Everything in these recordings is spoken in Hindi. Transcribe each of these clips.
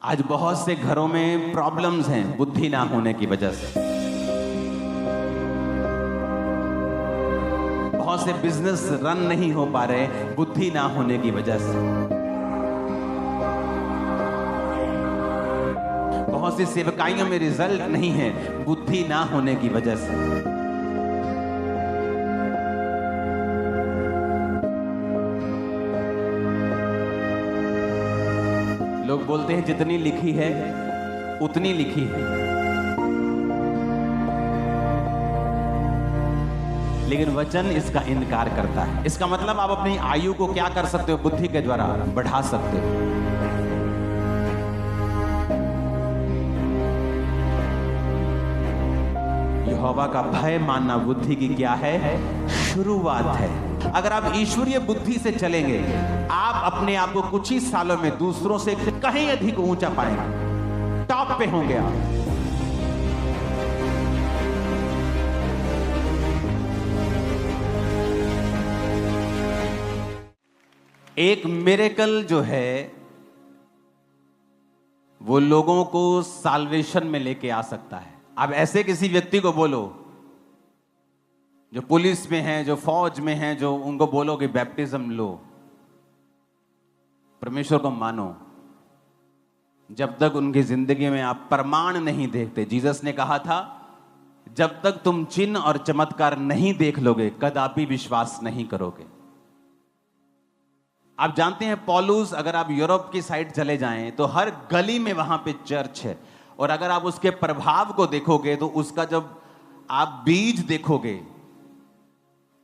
आज बहुत से घरों में प्रॉब्लम्स हैं बुद्धि ना होने की वजह से। बहुत से बिजनेस रन नहीं हो पा रहे बुद्धि ना होने की वजह से। बहुत सी सेवकाइयों में रिजल्ट नहीं है बुद्धि ना होने की वजह से। लोग बोलते हैं जितनी लिखी है उतनी लिखी है, लेकिन वचन इसका इनकार करता है। इसका मतलब आप अपनी आयु को क्या कर सकते हो? बुद्धि के द्वारा बढ़ा सकते हो। यहोवा का भय मानना बुद्धि की क्या है? शुरुआत है। अगर आप ईश्वरीय बुद्धि से चलेंगे, आप अपने आप को कुछ ही सालों में दूसरों से कहीं अधिक ऊंचा पाएंगे, टॉप पे होंगे आप। एक मिरेकल जो है वो लोगों को साल्वेशन में लेके आ सकता है। आप ऐसे किसी व्यक्ति को बोलो जो पुलिस में है, जो फौज में है, जो उनको बोलो कि बैप्टिज्म लो, परमेश्वर को मानो, जब तक उनकी जिंदगी में आप प्रमाण नहीं देखते। जीसस ने कहा था जब तक तुम चिन्ह और चमत्कार नहीं देख लोगे कदापि विश्वास नहीं करोगे। आप जानते हैं पौलुस, अगर आप यूरोप की साइड चले जाएं तो हर गली में वहां पे चर्च है, और अगर आप उसके प्रभाव को देखोगे तो उसका जब आप बीज देखोगे,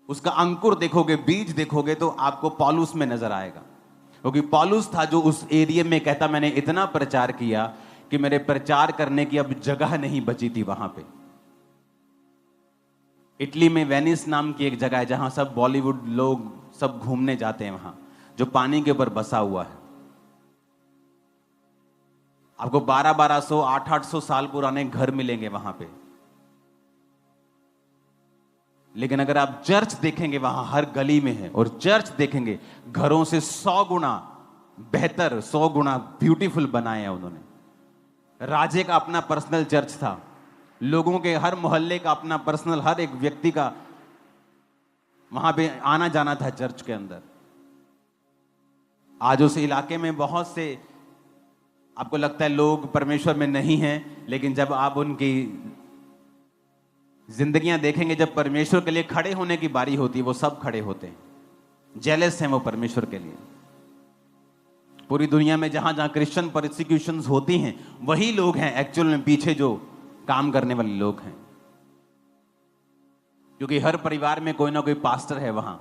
उसका अंकुर देखोगे, बीज देखोगे, तो आपको पौलुस में नजर आएगा। क्योंकि पौलुस था जो उस एरिया में कहता मैंने इतना प्रचार किया कि मेरे प्रचार करने की अब जगह नहीं बची थी वहां पे। इटली में वेनिस नाम की एक जगह है जहां सब बॉलीवुड लोग सब घूमने जाते हैं, वहां जो पानी के ऊपर बसा हुआ है। आपको 1200 800 साल पुराने घर मिलेंगे वहां पे, लेकिन अगर आप चर्च देखेंगे वहां हर गली में है, और चर्च देखेंगे घरों से 100 गुना बेहतर, 100 गुना ब्यूटीफुल बनाए हैं उन्होंने। राजे का अपना पर्सनल चर्च था, लोगों के हर मोहल्ले का अपना पर्सनल, हर एक व्यक्ति का वहां पे आना जाना था चर्च के अंदर। आज उस इलाके में बहुत से आपको लगता है लोग परमेश्वर में नहीं हैं, लेकिन जब आप उनकी जिंदगियां देखेंगे, जब परमेश्वर के लिए खड़े होने की बारी होती है, वो सब खड़े होते हैं। जेलस हैं वो परमेश्वर के लिए। पूरी दुनिया में जहां जहां क्रिश्चियन परसिक्यूशंस होती हैं, वही लोग हैं एक्चुअल में पीछे जो काम करने वाले लोग हैं। क्योंकि हर परिवार में कोई ना कोई पास्टर है वहां,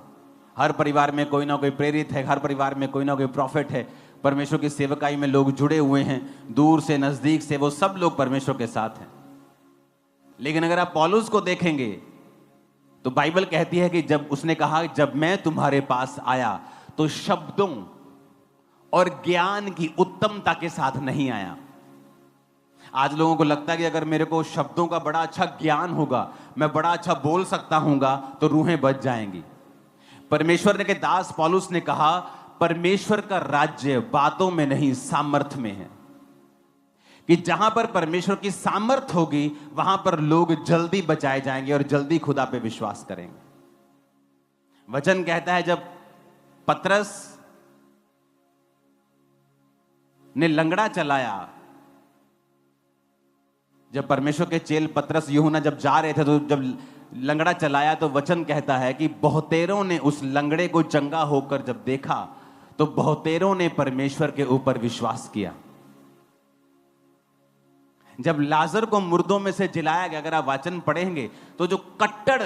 हर परिवार में कोई ना कोई प्रेरित है, हर परिवार में कोई ना कोई प्रॉफिट है। परमेश्वर की सेवकाई में लोग जुड़े हुए हैं, दूर से नजदीक से, वो सब लोग परमेश्वर के साथ हैं। लेकिन अगर आप पौलुस को देखेंगे तो बाइबल कहती है कि जब उसने कहा जब मैं तुम्हारे पास आया तो शब्दों और ज्ञान की उत्तमता के साथ नहीं आया। आज लोगों को लगता है कि अगर मेरे को शब्दों का बड़ा अच्छा ज्ञान होगा, मैं बड़ा अच्छा बोल सकता हूंगा, तो रूहें बच जाएंगी। परमेश्वर ने के दास पौलुस ने कहा परमेश्वर का राज्य बातों में नहीं सामर्थ्य में है, कि जहां पर परमेश्वर की सामर्थ होगी वहां पर लोग जल्दी बचाए जाएंगे और जल्दी खुदा पे विश्वास करेंगे। वचन कहता है जब पतरस ने लंगड़ा चलाया, जब परमेश्वर के चेल पतरस यूहन्ना जब जा रहे थे तो जब लंगड़ा चलाया, तो वचन कहता है कि बहुतेरों ने उस लंगड़े को चंगा होकर जब देखा तो बहुतेरों ने परमेश्वर के ऊपर विश्वास किया। जब लाजर को मुर्दों में से जिलाया गया, अगर आप वचन पढ़ेंगे तो जो कट्टर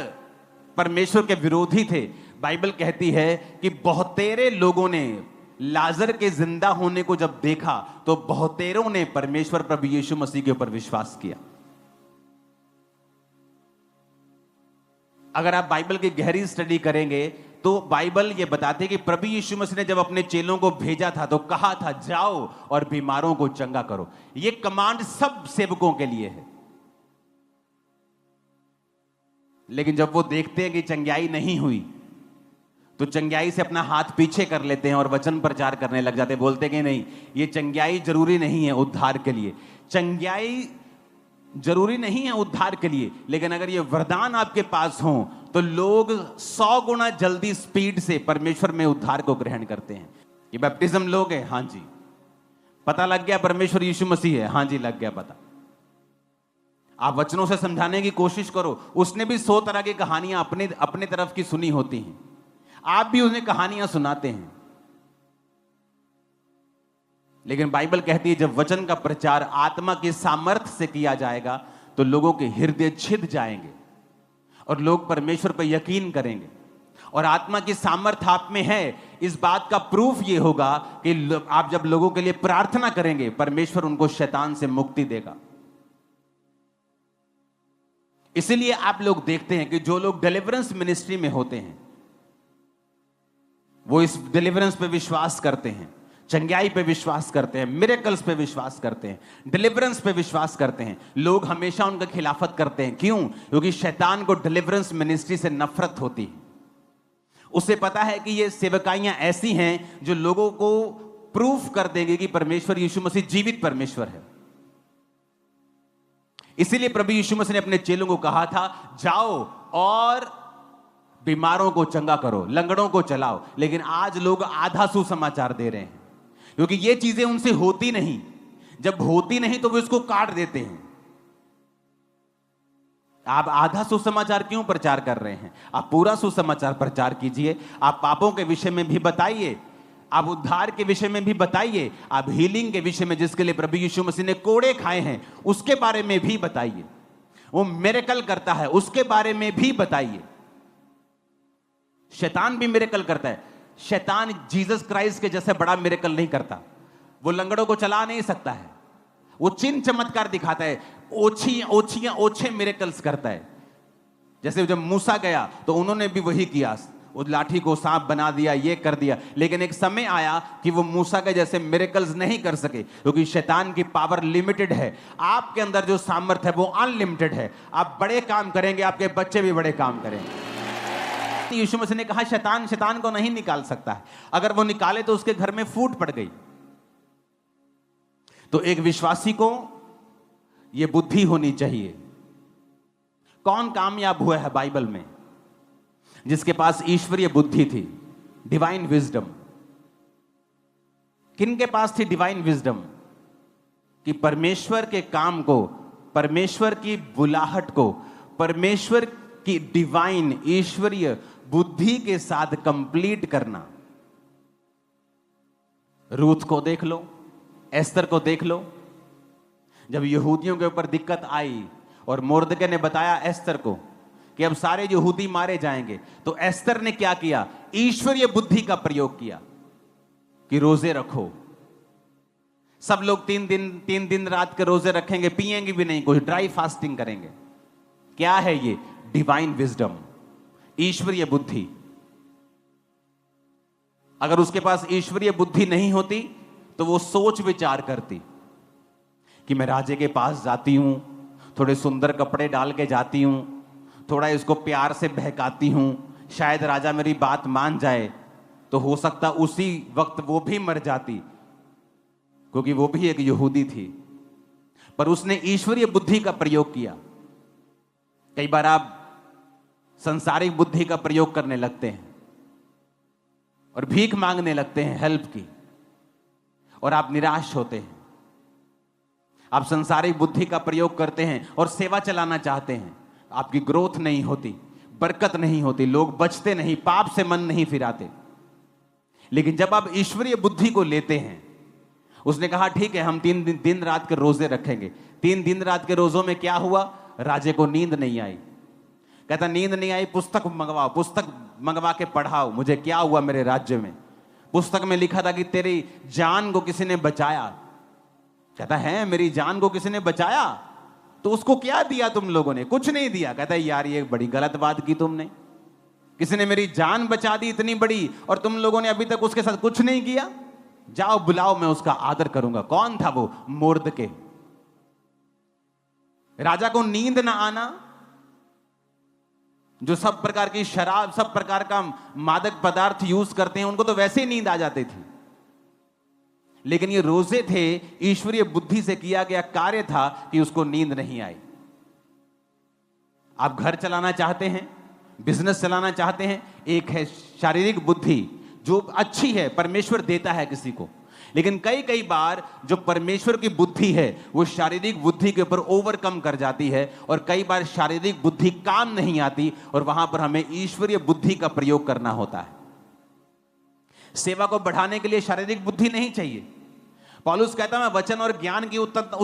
परमेश्वर के विरोधी थे, बाइबल कहती है कि बहुतेरे लोगों ने लाजर के जिंदा होने को जब देखा तो बहुतेरों ने परमेश्वर प्रभु यीशु मसीह के ऊपर विश्वास किया। अगर आप बाइबल की गहरी स्टडी करेंगे तो बाइबल ये बताती है कि प्रभु यीशु मसीह ने जब अपने चेलों को भेजा था तो कहा था जाओ और बीमारों को चंगा करो। ये कमांड सब सेवकों के लिए है। लेकिन जब वो देखते हैं कि चंगाई नहीं हुई तो चंगाई से अपना हाथ पीछे कर लेते हैं और वचन प्रचार करने लग जाते हैं। बोलते कि नहीं, ये चंगाई जरूरी नहीं है उद्धार के लिए। चंगाई जरूरी नहीं है उद्धार के लिए, लेकिन अगर ये वरदान आपके पास हो तो लोग 100 गुना जल्दी स्पीड से परमेश्वर में उद्धार को ग्रहण करते हैं। ये बैप्टिज्म लोग हैं, हाँ जी। पता लग गया परमेश्वर यीशु मसीह है, हाँ जी लग गया पता। आप वचनों से समझाने की कोशिश करो। उसने भी 100 तरह की कहानियां अपने तरफ की सुनी होती हैं, आप भी उन्हें कहानियां सुनाते हैं। लेकिन बाइबल कहती है जब वचन का प्रचार आत्मा की सामर्थ्य से किया जाएगा तो लोगों के हृदय छिद जाएंगे और लोग परमेश्वर पर यकीन करेंगे। और आत्मा की सामर्थ्य आप में है, इस बात का प्रूफ यह होगा कि आप जब लोगों के लिए प्रार्थना करेंगे परमेश्वर उनको शैतान से मुक्ति देगा। इसीलिए आप लोग देखते हैं कि जो लोग डिलीवरेंस मिनिस्ट्री में होते हैं वो इस डिलीवरेंस पे विश्वास करते हैं, चंगाई पे विश्वास करते हैं, मिरेकल्स पे विश्वास करते हैं, डिलीवरेंस पे विश्वास करते हैं। लोग हमेशा उनका खिलाफत करते हैं। क्यों? क्योंकि शैतान को डिलीवरेंस मिनिस्ट्री से नफरत होती है। उसे पता है कि ये सेवकाइयां ऐसी हैं जो लोगों को प्रूफ कर देंगे कि परमेश्वर यीशु मसीह जीवित परमेश्वर है। इसीलिए प्रभु यीशु मसीह ने अपने चेलों को कहा था, जाओ और बीमारों को चंगा करो, लंगड़ों को चलाओ। लेकिन आज लोग आधा सुसमाचार दे रहे हैं, क्योंकि ये चीजें उनसे होती नहीं। जब होती नहीं तो वो इसको काट देते हैं। आप आधा सुसमाचार क्यों प्रचार कर रहे हैं? आप पूरा सुसमाचार प्रचार कीजिए। आप पापों के विषय में भी बताइए, आप उद्धार के विषय में भी बताइए, आप हीलिंग के विषय में जिसके लिए प्रभु यीशु मसीह ने कोड़े खाए हैं उसके बारे में भी बताइए। वो मिरेकल करता है उसके बारे में भी बताइए। शैतान भी मिरेकल करता है। शैतान जीसस क्राइस्ट के जैसे बड़ा मिरेकल नहीं करता। वो लंगड़ों को चला नहीं सकता है, वो चिन्ह चमत्कार दिखाता है, ओछे मिरेकल्स करता है। जैसे जब मूसा गया तो उन्होंने भी वही किया, उस लाठी को सांप बना दिया, ये कर दिया। लेकिन एक समय आया कि वो मूसा के जैसे मिरेकल्स नहीं कर सके, क्योंकि शैतान की पावर लिमिटेड है। आपके अंदर जो सामर्थ्य है वो अनलिमिटेड है। आप बड़े काम करेंगे, आपके बच्चे भी बड़े काम करेंगे। यीशु मसीह ने कहा शैतान को नहीं निकाल सकता है। अगर वो निकाले तो उसके घर में फूट पड़ गई। तो एक विश्वासी को यह बुद्धि होनी चाहिए। कौन कामयाब हुआ है बाइबल में जिसके पास ईश्वरीय बुद्धि थी, डिवाइन विजडम? किन के पास थी डिवाइन विजडम? कि परमेश्वर के काम को, परमेश्वर की बुलाहट को, परमेश्वर की डिवाइन ईश्वरीय बुद्धि के साथ कंप्लीट करना। रूथ को देख लो, एस्तर को देख लो। जब यहूदियों के ऊपर दिक्कत आई और मोर्दके ने बताया एस्तर को कि अब सारे यहूदी मारे जाएंगे, तो एस्तर ने क्या किया? ईश्वरीय बुद्धि का प्रयोग किया कि रोजे रखो। सब लोग 3 दिन रात के रोजे रखेंगे, पिएंगे भी नहीं, कुछ ड्राई फास्टिंग करेंगे। क्या है ये? डिवाइन विजडम, ईश्वरीय बुद्धि। अगर उसके पास ईश्वरीय बुद्धि नहीं होती तो वो सोच विचार करती कि मैं राजे के पास जाती हूं, थोड़े सुंदर कपड़े डाल के जाती हूं, थोड़ा इसको प्यार से बहकाती हूं, शायद राजा मेरी बात मान जाए। तो हो सकता उसी वक्त वो भी मर जाती, क्योंकि वो भी एक यहूदी थी। पर उसने ईश्वरीय बुद्धि का प्रयोग किया। कई बार आप संसारिक बुद्धि का प्रयोग करने लगते हैं और भीख मांगने लगते हैं हेल्प की, और आप निराश होते हैं। आप संसारिक बुद्धि का प्रयोग करते हैं और सेवा चलाना चाहते हैं, आपकी ग्रोथ नहीं होती, बरकत नहीं होती, लोग बचते नहीं, पाप से मन नहीं फिराते। लेकिन जब आप ईश्वरीय बुद्धि को लेते हैं, उसने कहा ठीक है हम 3 दिन रात के रोजे रखेंगे। 3 दिन रात के रोजों में क्या हुआ? राजे को नींद नहीं आई। कहता नींद नहीं आई, पुस्तक मंगवाओ, पुस्तक मंगवा के पढ़ाओ, मुझे क्या हुआ मेरे राज्य में। पुस्तक में लिखा था कि तेरी जान को किसी ने बचाया। कहता है मेरी जान को किसी ने बचाया? तो उसको क्या दिया तुम लोगों ने? कुछ नहीं दिया। कहता है यार ये बड़ी गलत बात की तुमने, किसी ने मेरी जान बचा दी इतनी बड़ी और तुम लोगों ने अभी तक उसके साथ कुछ नहीं किया। जाओ बुलाओ, मैं उसका आदर करूंगा। कौन था वो? मोर्दके। राजा को नींद ना आना जो सब प्रकार की शराब, सब प्रकार का मादक पदार्थ यूज करते हैं, उनको तो वैसे ही नींद आ जाती थी। लेकिन ये रोजे थे, ईश्वरीय बुद्धि से किया गया कार्य था कि उसको नींद नहीं आई। आप घर चलाना चाहते हैं, बिजनेस चलाना चाहते हैं, एक है शारीरिक बुद्धि जो अच्छी है, परमेश्वर देता है किसी को। लेकिन कई कई बार जो परमेश्वर की बुद्धि है वो शारीरिक बुद्धि के ऊपर ओवरकम कर जाती है, और कई बार शारीरिक बुद्धि काम नहीं आती, और वहां पर हमें ईश्वरीय बुद्धि का प्रयोग करना होता है। सेवा को बढ़ाने के लिए शारीरिक बुद्धि नहीं चाहिए। पौलुस कहता है मैं वचन और ज्ञान की उत्तम